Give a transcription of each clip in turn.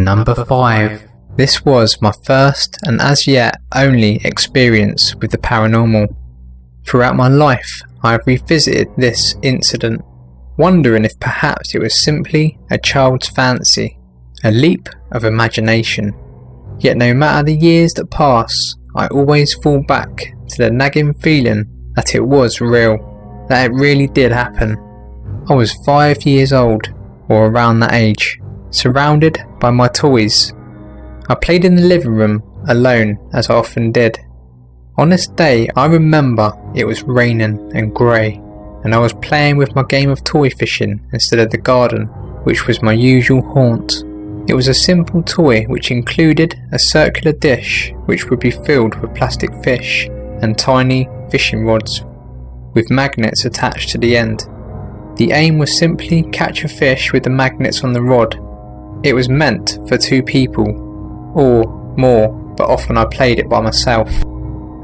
Number 5. This was my first and as yet only experience with the paranormal. Throughout my life, I have revisited this incident, wondering if perhaps it was simply a child's fancy, a leap of imagination. Yet no matter the years that pass, I always fall back to the nagging feeling that it was real, that it really did happen. I was 5 years old, or around that age, surrounded by my toys. I played in the living room alone, as I often did. On this day, I remember it was raining and grey, and I was playing with my game of toy fishing instead of the garden, which was my usual haunt. It was a simple toy which included a circular dish which would be filled with plastic fish and tiny fishing rods with magnets attached to the end. The aim was simply catch a fish with the magnets on the rod. It was meant for 2 people, or more, but often I played it by myself.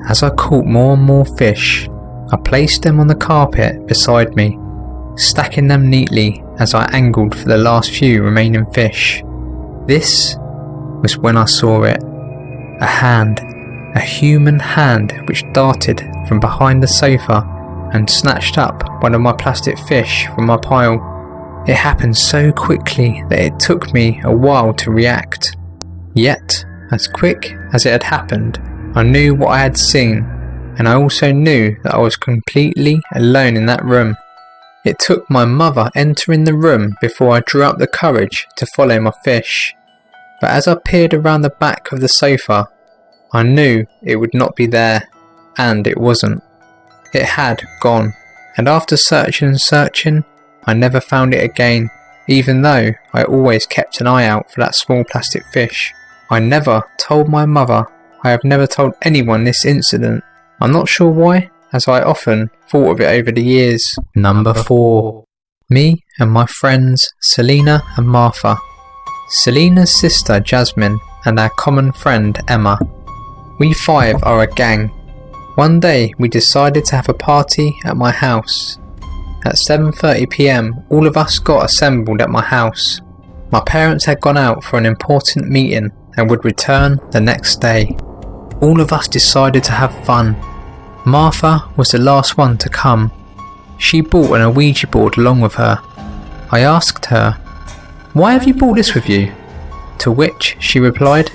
As I caught more and more fish, I placed them on the carpet beside me, stacking them neatly as I angled for the last few remaining fish. This was when I saw it. A hand, a human hand which darted from behind the sofa and snatched up one of my plastic fish from my pile. It happened so quickly that it took me a while to react. Yet, as quick as it had happened, I knew what I had seen, and I also knew that I was completely alone in that room. It took my mother entering the room before I drew up the courage to follow my fish. But as I peered around the back of the sofa, I knew it would not be there, and it wasn't. It had gone, and after searching and searching, I never found it again, even though I always kept an eye out for that small plastic fish. I never told my mother. I have never told anyone this incident. I'm not sure why, as I often thought of it over the years. Number 4. Me and my friends Selena and Martha. Selena's sister Jasmine and our common friend Emma. We 5 are a gang. One day we decided to have a party at my house. At 7:30 PM, all of us got assembled at my house. My parents had gone out for an important meeting and would return the next day. All of us decided to have fun. Martha was the last one to come. She brought an Ouija board along with her. I asked her, "Why have you brought this with you?" To which she replied,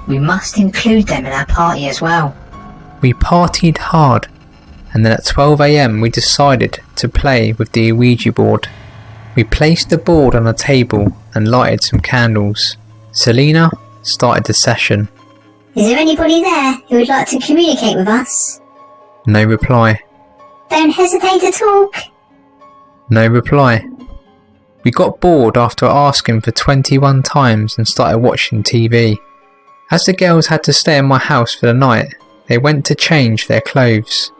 "We must include them in our party as well." We partied hard, and then at 12 AM we decided to play with the Ouija board. We placed the board on a table and lighted some candles. Selena started the session. "Is there anybody there who would like to communicate with us?" No reply. "Don't hesitate to talk." No reply. We got bored after asking for 21 times and started watching TV. As the girls had to stay in my house for the night, they went to change their clothes.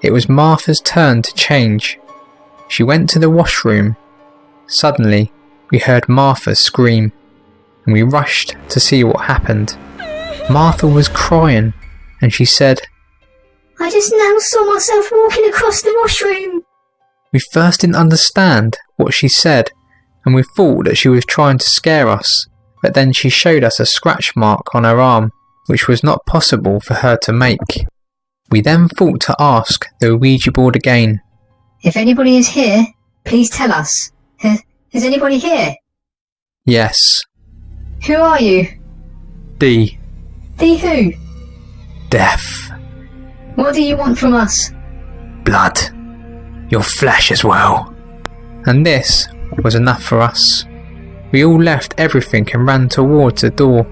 It was Martha's turn to change. She went to the washroom. Suddenly, we heard Martha scream, and we rushed to see what happened. Martha was crying, and she said, "I just now saw myself walking across the washroom." We first didn't understand what she said, and we thought that she was trying to scare us, but then she showed us a scratch mark on her arm, which was not possible for her to make. We then thought to ask the Ouija board again. "If anybody is here, please tell us. Is anybody here?" Yes. "Who are you?" D. The who? Death. "What do you want from us?" Blood. Your flesh as well. And this was enough for us. We all left everything and ran towards the door.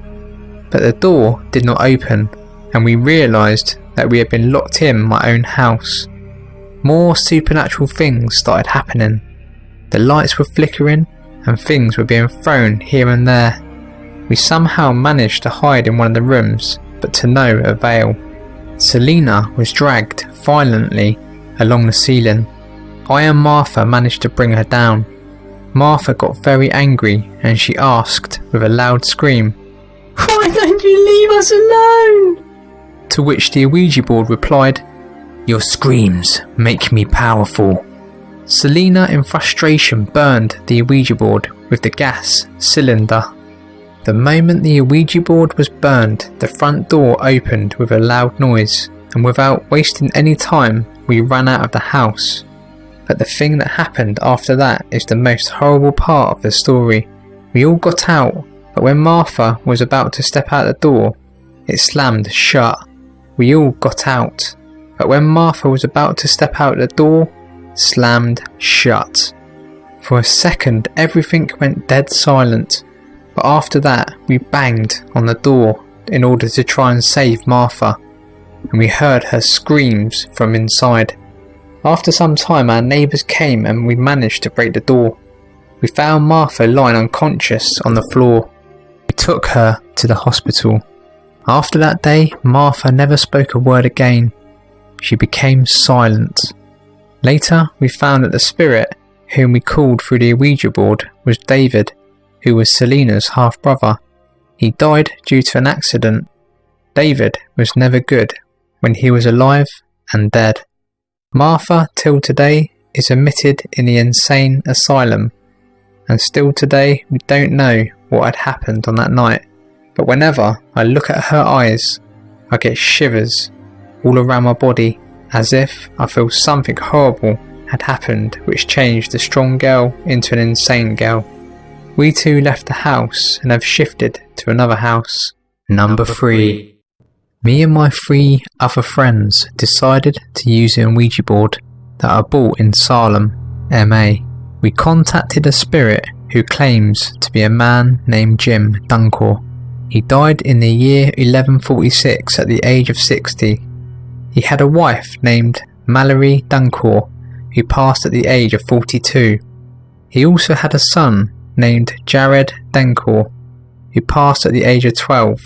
But the door did not open, and we realised that we had been locked in my own house. More supernatural things started happening. The lights were flickering, and things were being thrown here and there. We somehow managed to hide in one of the rooms, but to no avail. Selena was dragged violently along the ceiling. I and Martha managed to bring her down. Martha got very angry and she asked with a loud scream, "Why don't you leave us alone?" To which the Ouija board replied, "Your screams make me powerful." Selena in frustration burned the Ouija board with the gas cylinder. The moment the Ouija board was burned, the front door opened with a loud noise, and without wasting any time, we ran out of the house. But the thing that happened after that is the most horrible part of the story. We all got out, but when Martha was about to step out the door, it slammed shut. We all got out, but when Martha was about to step out the door, slammed shut. For a second, everything went dead silent, but after that, we banged on the door in order to try and save Martha, and we heard her screams from inside. After some time, our neighbours came and we managed to break the door. We found Martha lying unconscious on the floor. We took her to the hospital. After that day, Martha never spoke a word again. She became silent. Later, we found that the spirit, whom we called through the Ouija board, was David, who was Selena's half-brother. He died due to an accident. David was never good when he was alive and dead. Martha, till today, is admitted in the insane asylum, and still today we don't know what had happened on that night, but whenever I look at her eyes, I get shivers all around my body, as if I feel something horrible had happened which changed the strong girl into an insane girl. We two left the house and have shifted to another house. Number 3. Me and my 3 other friends decided to use an Ouija board that I bought in Salem, MA. We contacted a spirit who claims to be a man named Jim Duncor. He died in the year 1146 at the age of 60. He had a wife named Mallory Duncor, who passed at the age of 42. He also had a son named Jared Duncor, who passed at the age of 12.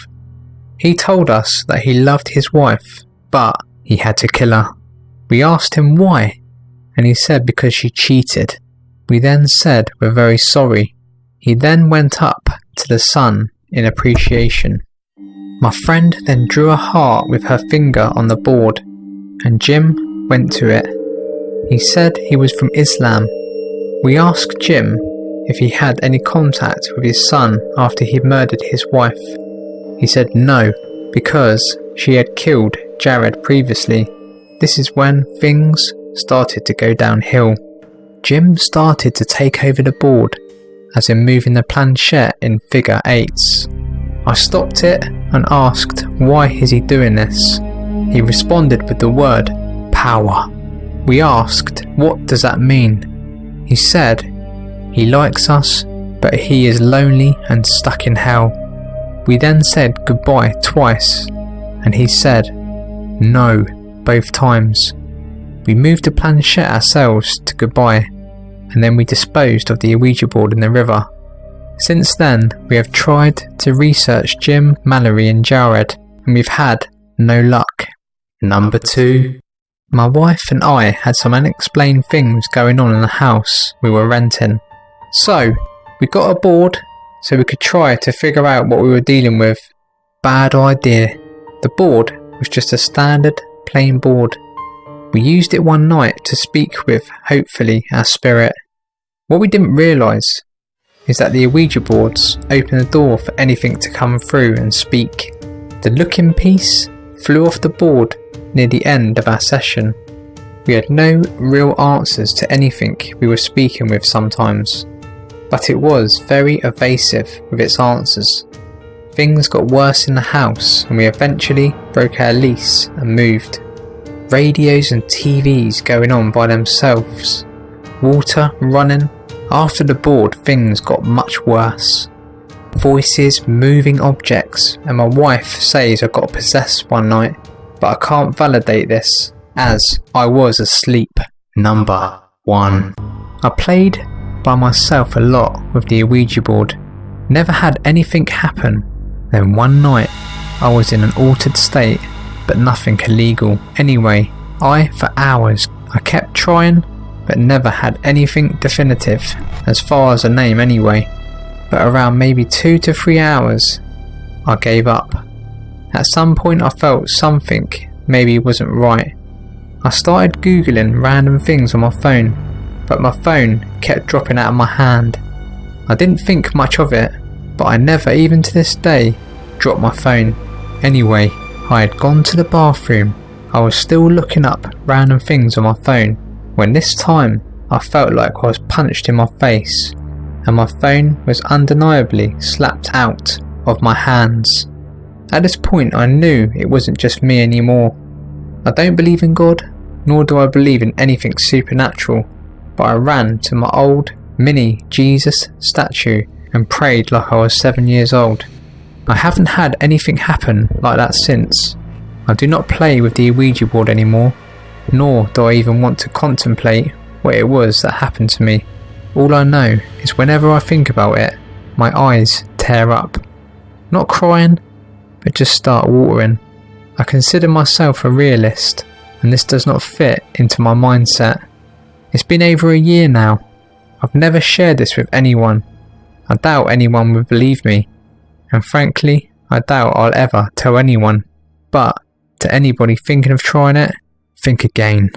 He told us that he loved his wife, but he had to kill her. We asked him why, and he said because she cheated. We then said we're very sorry. He then went up to the sun in appreciation. My friend then drew a heart with her finger on the board, and Jim went to it. He said he was from Islam. We asked Jim if he had any contact with his son after he murdered his wife. He said no, because she had killed Jared previously. This is when things started to go downhill. Jim started to take over the board, as in moving the planchette in figure 8s. I stopped it and asked why is he doing this. He responded with the word power. We asked what does that mean. He said he likes us, but he is lonely and stuck in hell. We then said goodbye twice, and he said no both times. We moved the planchette ourselves to goodbye, and then we disposed of the Ouija board in the river. Since then, we have tried to research Jim, Mallory and Jared, and we've had no luck. Number 2. My wife and I had some unexplained things going on in the house we were renting. So, we got a board so we could try to figure out what we were dealing with. Bad idea. The board was just a standard plain board. We used it one night to speak with, hopefully, our spirit. What we didn't realise is that the Ouija boards open the door for anything to come through and speak. The looking piece flew off the board near the end of our session. We had no real answers to anything we were speaking with sometimes, but it was very evasive with its answers. Things got worse in the house and we eventually broke our lease and moved. Radios and TVs going on by themselves. Water running. After the board, things got much worse. Voices, moving objects, and my wife says I got possessed one night, but I can't validate this as I was asleep. Number 1. I played by myself a lot with the Ouija board. Never had anything happen. Then one night I was in an altered state, but nothing illegal. Anyway, for hours, I kept trying, but never had anything definitive, as far as a name anyway. But around maybe 2 to 3 hours, I gave up. At some point I felt something maybe wasn't right. I started googling random things on my phone, but my phone kept dropping out of my hand. I didn't think much of it, but I never, even to this day, dropped my phone. Anyway, I had gone to the bathroom. I was still looking up random things on my phone when this time I felt like I was punched in my face and my phone was undeniably slapped out of my hands. At this point I knew it wasn't just me anymore. I don't believe in God, nor do I believe in anything supernatural, but I ran to my old mini Jesus statue and prayed like I was 7 years old. I haven't had anything happen like that since. I do not play with the Ouija board anymore, nor do I even want to contemplate what it was that happened to me. All I know is whenever I think about it, my eyes tear up. Not crying, but just start watering. I consider myself a realist, and this does not fit into my mindset. It's been over a year now. I've never shared this with anyone. I doubt anyone would believe me, and frankly, I doubt I'll ever tell anyone. But to anybody thinking of trying it, think again.